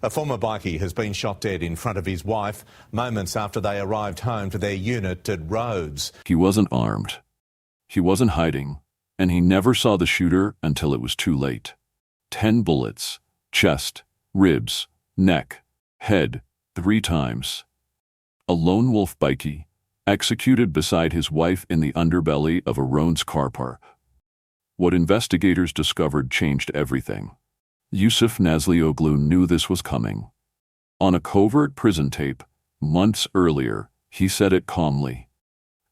A former bikie has been shot dead in front of his wife moments after they arrived home to their unit at Rhodes. He wasn't armed. He wasn't hiding, and he never saw the shooter until it was too late. 10 bullets, chest, ribs, neck, head, 3 times. A lone wolf bikie, executed beside his wife in the underbelly of a Rhodes car park. What investigators discovered changed everything. Yusuf Nazlioglu knew this was coming. On a covert prison tape, months earlier, he said it calmly.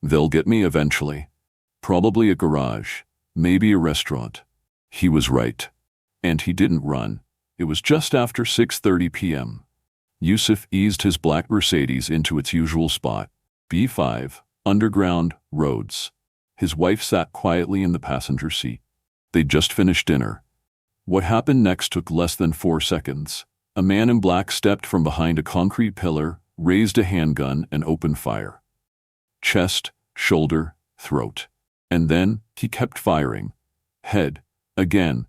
"They'll get me eventually. Probably a garage, maybe a restaurant." He was right. And he didn't run. It was just after 6:30 p.m. Yusuf eased his black Mercedes into its usual spot, B5, Underground, Rhodes. His wife sat quietly in the passenger seat. They'd just finished dinner. What happened next took less than 4 seconds. A man in black stepped from behind a concrete pillar, raised a handgun, and opened fire. Chest, shoulder, throat. And then he kept firing. Head. Again.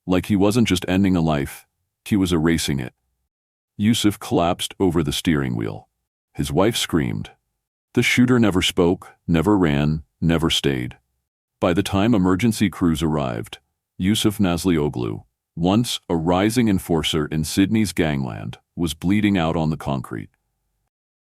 Like he wasn't just ending a life, he was erasing it. Yusuf collapsed over the steering wheel. His wife screamed. The shooter never spoke, never ran, never stayed. By the time emergency crews arrived, Yusuf Nazlioglu, once a rising enforcer in Sydney's gangland, was bleeding out on the concrete.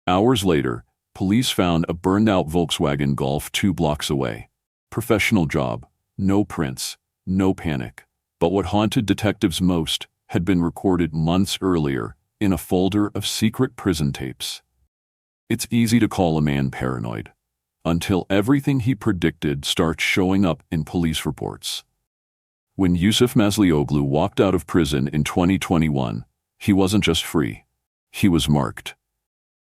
Hours later, police found a burned-out Volkswagen Golf 2 blocks away. Professional job, no prints, no panic. But what haunted detectives most had been recorded months earlier in a folder of secret prison tapes. It's easy to call a man paranoid, until everything he predicted starts showing up in police reports. When Yusuf Nazlioglu walked out of prison in 2021, he wasn't just free. He was marked.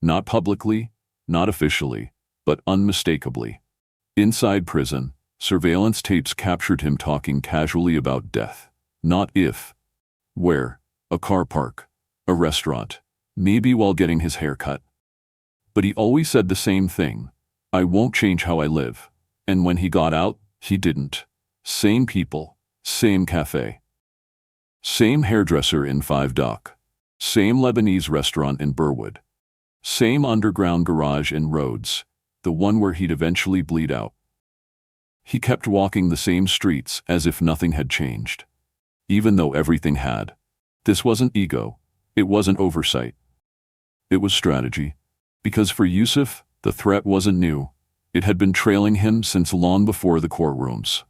Not publicly, not officially, but unmistakably. Inside prison, surveillance tapes captured him talking casually about death. Not if. Where? A car park. A restaurant. Maybe while getting his hair cut. But he always said the same thing. "I won't change how I live." And when he got out, he didn't. Same people. Same cafe. Same hairdresser in 5 Dock. Same Lebanese restaurant in Burwood. Same underground garage in Rhodes, the one where he'd eventually bleed out. He kept walking the same streets as if nothing had changed. Even though everything had. This wasn't ego. It wasn't oversight. It was strategy. Because for Yusuf, the threat wasn't new. It had been trailing him since long before the courtrooms.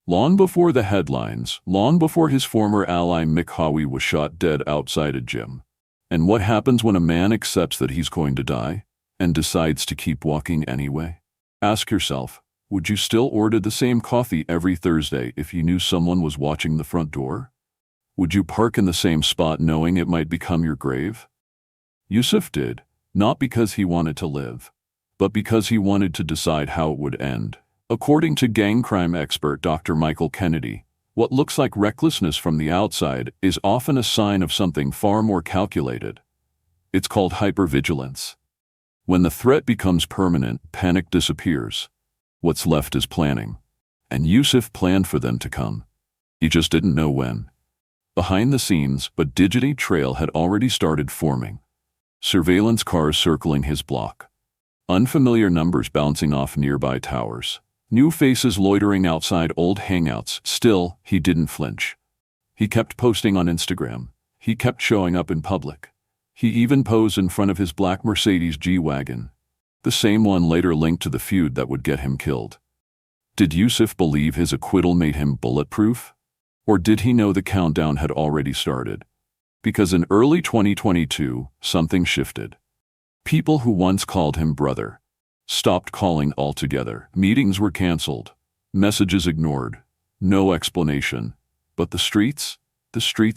Long before the headlines, long before his former ally Mick Hawi was shot dead outside a gym. And what happens when a man accepts that he's going to die and decides to keep walking anyway? Ask yourself, would you still order the same coffee every Thursday if you knew someone was watching the front door? Would you park in the same spot knowing it might become your grave? Yusuf did, not because he wanted to live, but because he wanted to decide how it would end. According to gang crime expert Dr. Michael Kennedy, what looks like recklessness from the outside is often a sign of something far more calculated. It's called hypervigilance. When the threat becomes permanent, panic disappears. What's left is planning. And Yusuf planned for them to come. He just didn't know when. Behind the scenes, a digital trail had already started forming. Surveillance cars circling his block. Unfamiliar numbers bouncing off nearby towers. New faces loitering outside old hangouts. Still, he didn't flinch. He kept posting on Instagram. He kept showing up in public. He even posed in front of his black Mercedes G-Wagon. The same one later linked to the feud that would get him killed. Did Yusuf believe his acquittal made him bulletproof? Or did he know the countdown had already started? Because in early 2022, something shifted. People who once called him brother stopped calling altogether. Meetings were canceled. Messages ignored. No explanation. But the streets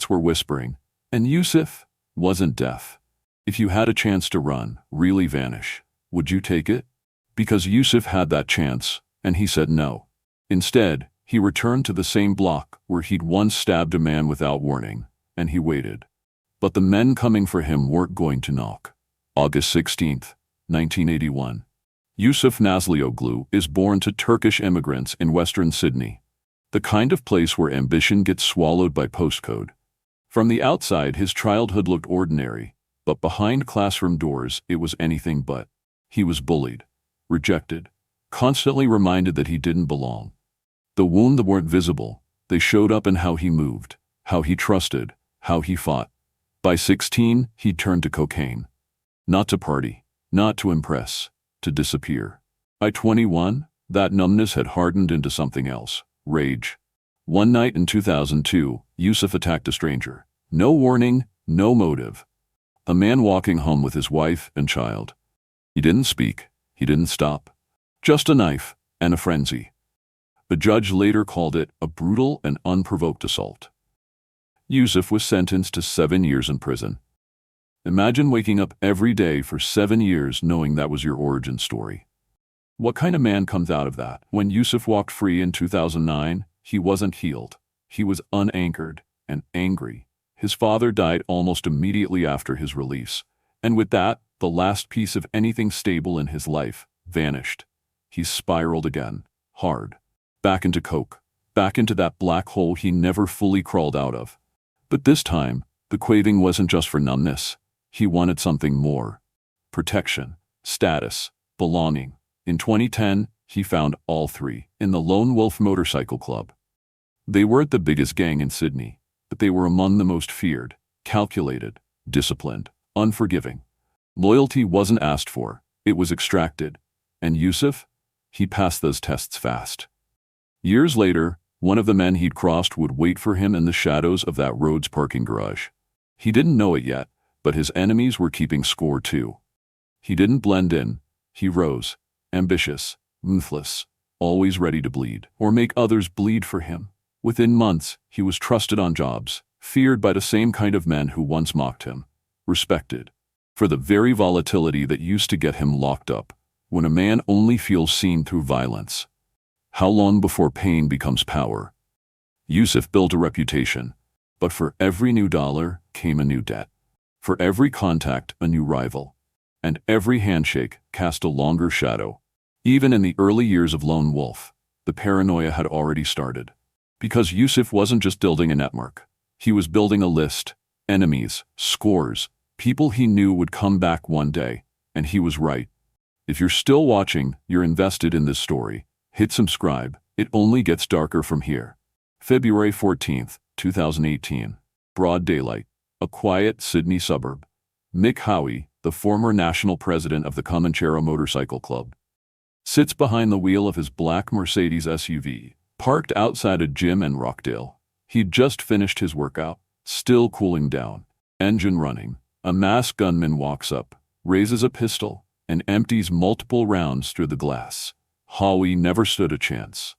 were whispering. And Yusuf wasn't deaf. If you had a chance to run, really vanish, would you take it? Because Yusuf had that chance, and he said no. Instead, he returned to the same block where he'd once stabbed a man without warning, and he waited. But the men coming for him weren't going to knock. August 16, 1981. Yusuf Nazlioglu is born to Turkish immigrants in Western Sydney, the kind of place where ambition gets swallowed by postcode. From the outside, his childhood looked ordinary, but behind classroom doors, it was anything but. He was bullied, rejected, constantly reminded that he didn't belong. The wounds weren't visible. They showed up in how he moved, how he trusted, how he fought. By 16, he turned to cocaine. Not to party, not to impress, to disappear. By 21, that numbness had hardened into something else, rage. One night in 2002, Yusuf attacked a stranger. No warning, no motive. A man walking home with his wife and child. He didn't speak, he didn't stop. Just a knife and a frenzy. The judge later called it a brutal and unprovoked assault. Yusuf was sentenced to 7 years in prison. Imagine waking up every day for 7 years knowing that was your origin story. What kind of man comes out of that? When Yusuf walked free in 2009, he wasn't healed. He was unanchored and angry. His father died almost immediately after his release, and with that, the last piece of anything stable in his life vanished. He spiraled again, hard, back into coke, back into that black hole he never fully crawled out of. But this time, the craving wasn't just for numbness. He wanted something more. Protection, status, belonging. In 2010, he found all three in the Lone Wolf Motorcycle Club. They weren't the biggest gang in Sydney, but they were among the most feared, calculated, disciplined, unforgiving. Loyalty wasn't asked for, it was extracted. And Yusuf? He passed those tests fast. Years later, one of the men he'd crossed would wait for him in the shadows of that Rhodes parking garage. He didn't know it yet, but his enemies were keeping score too. He didn't blend in. He rose, ambitious, ruthless, always ready to bleed, or make others bleed for him. Within months, he was trusted on jobs, feared by the same kind of men who once mocked him, respected, for the very volatility that used to get him locked up, when a man only feels seen through violence. How long before pain becomes power? Yusuf built a reputation, but for every new dollar came a new debt. For every contact, a new rival. And every handshake cast a longer shadow. Even in the early years of Lone Wolf, the paranoia had already started. Because Yusuf wasn't just building a network. He was building a list, enemies, scores, people he knew would come back one day, and he was right. If you're still watching, you're invested in this story. Hit subscribe, it only gets darker from here. February 14th, 2018. Broad daylight. A quiet Sydney suburb. Mick Hawi, the former national president of the Comanchero Motorcycle Club, sits behind the wheel of his black Mercedes SUV, parked outside a gym in Rockdale. He'd just finished his workout, still cooling down, engine running. A masked gunman walks up, raises a pistol, and empties multiple rounds through the glass. Hawi never stood a chance.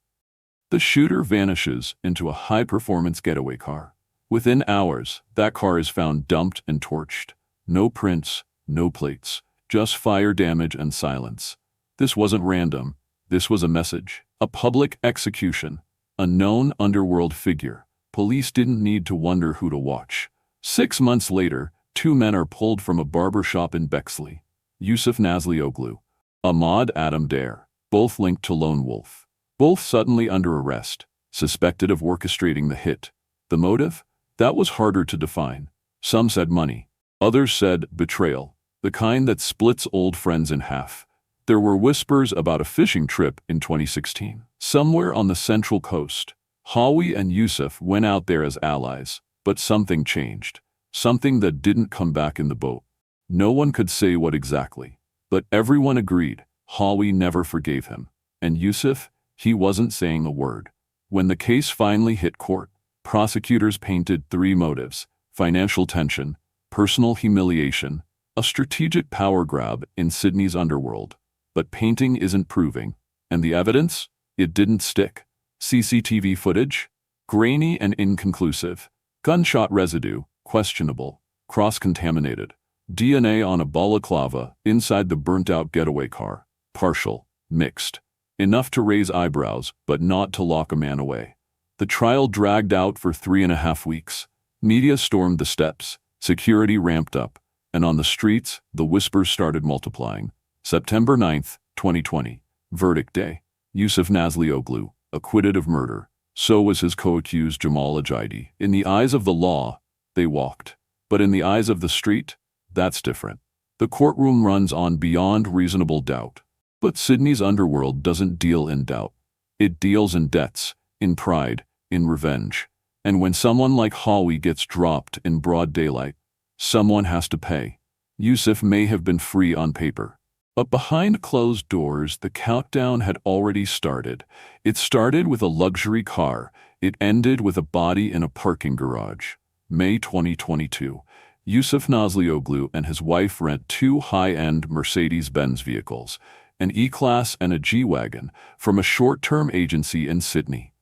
The shooter vanishes into a high-performance getaway car. Within hours, that car is found dumped and torched. No prints, no plates, just fire damage and silence. This wasn't random. This was a message, a public execution, a known underworld figure. Police didn't need to wonder who to watch. 6 months later, 2 men are pulled from a barber shop in Bexley. Yusuf Nazlioglu, Ahmad Adam Dare, both linked to Lone Wolf. Both suddenly under arrest, suspected of orchestrating the hit. The motive? That was harder to define. Some said money. Others said betrayal, the kind that splits old friends in half. There were whispers about a fishing trip in 2016. Somewhere on the Central Coast, Hawi and Yusuf went out there as allies, but something changed. Something that didn't come back in the boat. No one could say what exactly, but everyone agreed Hawi never forgave him. And Yusuf, he wasn't saying a word. When the case finally hit court, prosecutors painted 3 motives: financial tension, personal humiliation, a strategic power grab in Sydney's underworld. But painting isn't proving. And the evidence? It didn't stick. CCTV footage? Grainy and inconclusive. Gunshot residue? Questionable. Cross-contaminated. DNA on a balaclava inside the burnt-out getaway car? Partial. Mixed. Enough to raise eyebrows, but not to lock a man away. The trial dragged out for 3.5 weeks. Media stormed the steps. Security ramped up. And on the streets, the whispers started multiplying. September 9th, 2020. Verdict day. Yusuf Nazlioglu, acquitted of murder. So was his co-accused Jamal Ajidi. In the eyes of the law, they walked. But in the eyes of the street, that's different. The courtroom runs on beyond reasonable doubt. But Sydney's underworld doesn't deal in doubt. It deals in debts, in pride, in revenge. And when someone like Hawi gets dropped in broad daylight, someone has to pay. Yusuf may have been free on paper, but behind closed doors, the countdown had already started. It started with a luxury car. It ended with a body in a parking garage. May 2022. Yusuf Nazlioglu and his wife rent two high-end Mercedes-Benz vehicles, an E-Class and a G-Wagon, from a short-term agency in Sydney.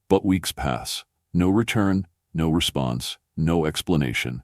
But weeks pass. No return, no response, no explanation.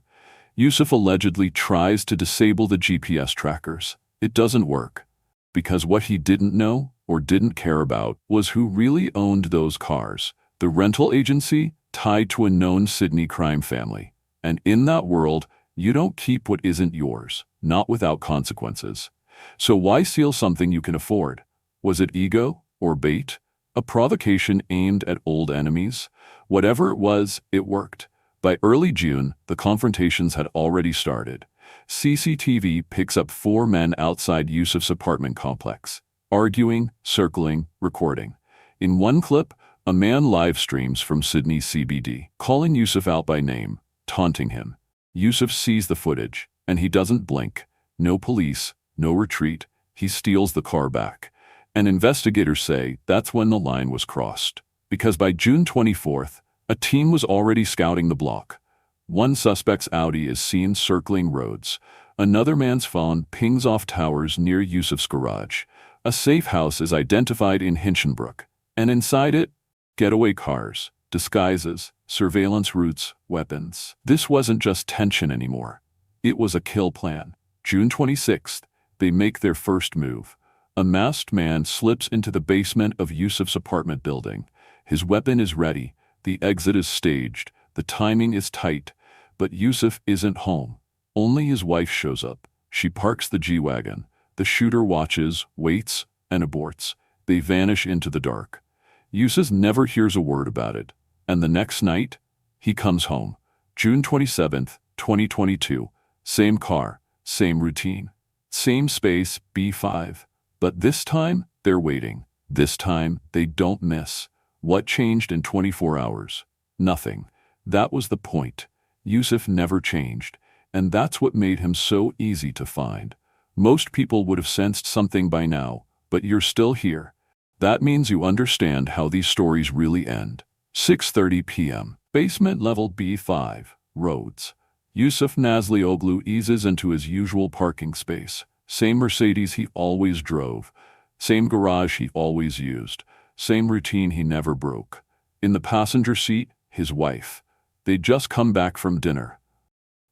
Yusuf allegedly tries to disable the GPS trackers. It doesn't work. Because what he didn't know or didn't care about was who really owned those cars. The rental agency tied to a known Sydney crime family. And in that world, you don't keep what isn't yours, not without consequences. So why steal something you can afford? Was it ego or bait? A provocation aimed at old enemies? Whatever it was, it worked. By early June, the confrontations had already started. CCTV picks up four men outside Yusuf's apartment complex, arguing, circling, recording. In one clip, a man live streams from Sydney's CBD, calling Yusuf out by name, taunting him. Yusuf sees the footage, and he doesn't blink. No police, no retreat. He steals the car back. And investigators say that's when the line was crossed. Because by June 24th, a team was already scouting the block. One suspect's Audi is seen circling roads. Another man's phone pings off towers near Yusuf's garage. A safe house is identified in Hinchinbrook, and inside it, getaway cars, disguises, surveillance routes, weapons. This wasn't just tension anymore. It was a kill plan. June 26th, they make their first move. A masked man slips into the basement of Yusuf's apartment building. His weapon is ready. The exit is staged. The timing is tight. But Yusuf isn't home. Only his wife shows up. She parks the G-Wagon. The shooter watches, waits, and aborts. They vanish into the dark. Yusuf never hears a word about it. And the next night, he comes home. June 27th, 2022. Same car, same routine. Same space, B5. But this time, they're waiting. This time, they don't miss. What changed in 24 hours? Nothing. That was the point. Yusuf never changed. And that's what made him so easy to find. Most people would have sensed something by now, but you're still here. That means you understand how these stories really end. 6:30 p.m. Basement level B5. Roads. Yusuf Nazlioglu eases into his usual parking space. Same Mercedes he always drove. Same garage he always used. Same routine he never broke. In the passenger seat, his wife. They'd just come back from dinner.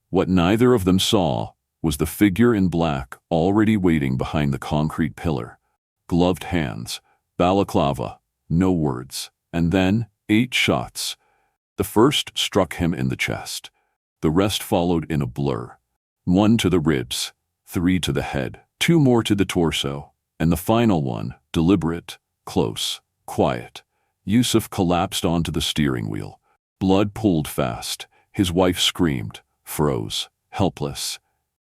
What neither of them saw was the figure in black already waiting behind the concrete pillar. Gloved hands, balaclava, no words, and then 8 shots. The first struck him in the chest. The rest followed in a blur. 1 to the ribs, 3 to the head, 2 more to the torso, and the final one, deliberate, close, quiet. Yusuf collapsed onto the steering wheel. Blood pooled fast. His wife screamed, froze, helpless.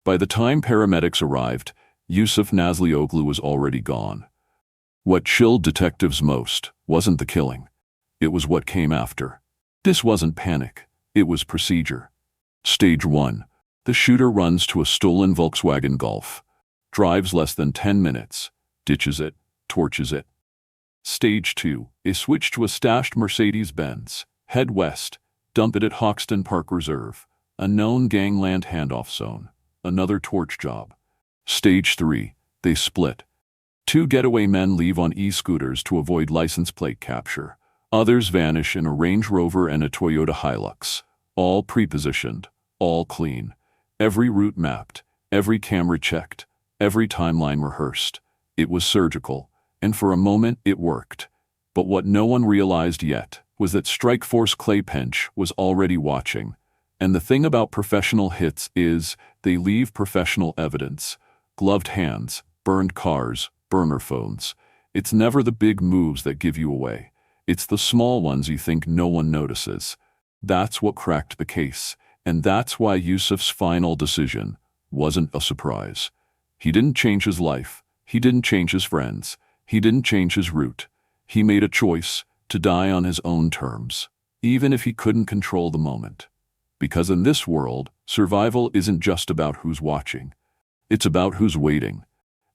By the time paramedics arrived, Yusuf Nazlioglu was already gone. What chilled detectives most wasn't the killing. It was what came after. This wasn't panic. It was procedure. Stage 1. The shooter runs to a stolen Volkswagen Golf. Drives less than 10 minutes. Ditches it. Torches it. Stage 2. Is switched to a stashed Mercedes-Benz. Head west. Dump it at Hoxton Park Reserve. A known gangland handoff zone. Another torch job. Stage 3. They split. 2 getaway men leave on e-scooters to avoid license plate capture. Others vanish in a Range Rover and a Toyota Hilux. All pre-positioned. All clean. Every route mapped. Every camera checked. Every timeline rehearsed. It was surgical. And for a moment, it worked. But what no one realized yet was that Strikeforce Claypench was already watching. And the thing about professional hits is they leave professional evidence. Gloved hands, burned cars, burner phones. It's never the big moves that give you away. It's the small ones you think no one notices. That's what cracked the case. And that's why Yusuf's final decision wasn't a surprise. He didn't change his life. He didn't change his friends. He didn't change his route. He made a choice to die on his own terms, even if he couldn't control the moment. Because in this world, survival isn't just about who's watching. It's about who's waiting.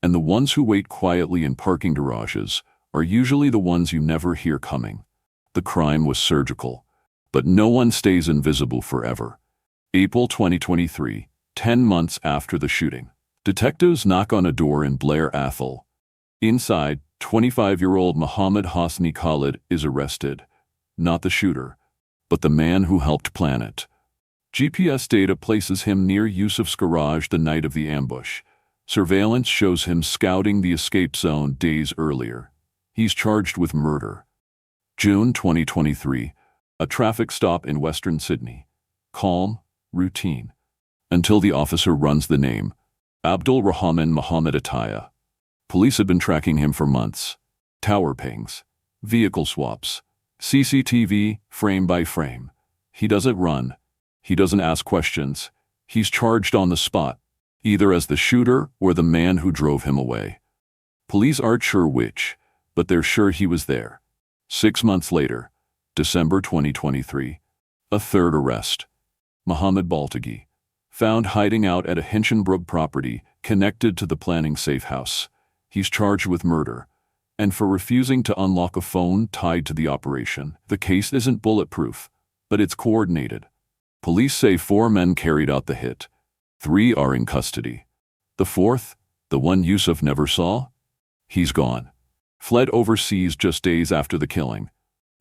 And the ones who wait quietly in parking garages are usually the ones you never hear coming. The crime was surgical, but no one stays invisible forever. April 2023, 10 months after the shooting. Detectives knock on a door in Blair Athol. Inside, 25-year-old Mohammed Hosni Khalid is arrested. Not the shooter, but the man who helped plan it. GPS data places him near Yusuf's garage the night of the ambush. Surveillance shows him scouting the escape zone days earlier. He's charged with murder. June 2023, a traffic stop in Western Sydney. Calm, routine. Until the officer runs the name, Abdul Rahman Mohammed Ataya. Police had been tracking him for months. Tower pings, vehicle swaps, CCTV frame by frame. He doesn't run. He doesn't ask questions. He's charged on the spot, either as the shooter or the man who drove him away. Police aren't sure which, but they're sure he was there. 6 months later, December 2023, a third arrest. Mohammed Baltagi, found hiding out at a Hinchinbrook property connected to the planning safe house. He's charged with murder, and for refusing to unlock a phone tied to the operation. The case isn't bulletproof, but it's coordinated. Police say 4 men carried out the hit. 3 are in custody. The 4th, the one Yusuf never saw? He's gone. Fled overseas just days after the killing.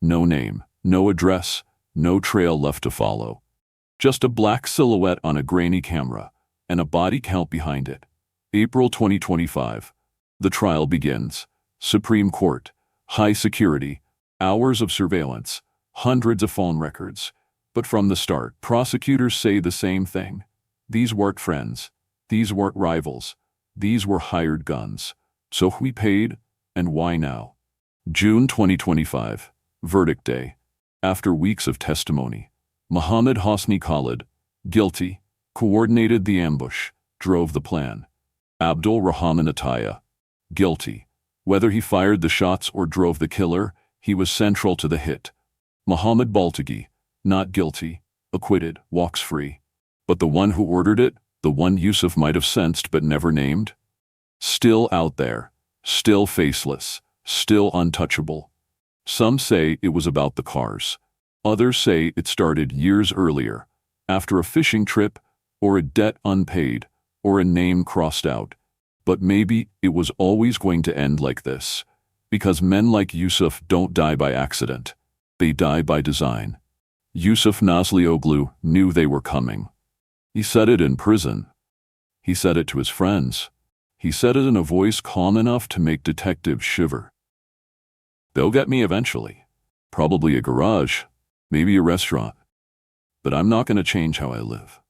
No name, no address, no trail left to follow. Just a black silhouette on a grainy camera, and a body count behind it. April 2025. The trial begins. Supreme Court. High security. Hours of surveillance. Hundreds of phone records. But from the start, prosecutors say the same thing. These weren't friends. These weren't rivals. These were hired guns. So who paid, and why now? June 2025. Verdict day. After weeks of testimony, Mohammed Hosni Khalid, guilty, coordinated the ambush, drove the plan. Abdul Rahman Ataya, guilty. Whether he fired the shots or drove the killer, he was central to the hit. Mohammed Baltagi, not guilty, acquitted, walks free. But the one who ordered it, the one Yusuf might have sensed but never named? Still out there, still faceless, still untouchable. Some say it was about the cars. Others say it started years earlier, after a fishing trip, or a debt unpaid, or a name crossed out. But maybe it was always going to end like this, because men like Yusuf don't die by accident. They die by design. Yusuf Nazlioglu knew they were coming. He said it in prison. He said it to his friends. He said it in a voice calm enough to make detectives shiver. They'll get me eventually. Probably a garage, maybe a restaurant. But I'm not going to change how I live.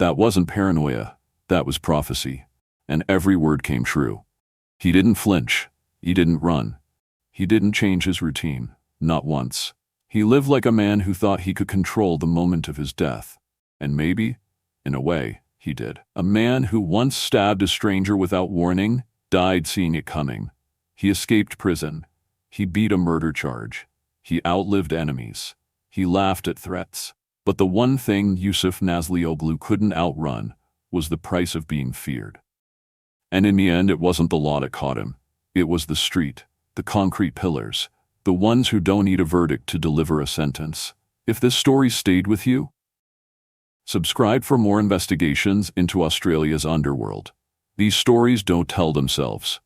That wasn't paranoia. That was prophecy. And every word came true. He didn't flinch. He didn't run. He didn't change his routine. Not once. He lived like a man who thought he could control the moment of his death. And maybe, in a way, he did. A man who once stabbed a stranger without warning, died seeing it coming. He escaped prison. He beat a murder charge. He outlived enemies. He laughed at threats. But the one thing Yusuf Nazlioglu couldn't outrun was the price of being feared. And in the end, it wasn't the law that caught him. It was the street, the concrete pillars, the ones who don't need a verdict to deliver a sentence. If this story stayed with you, subscribe for more investigations into Australia's underworld. These stories don't tell themselves.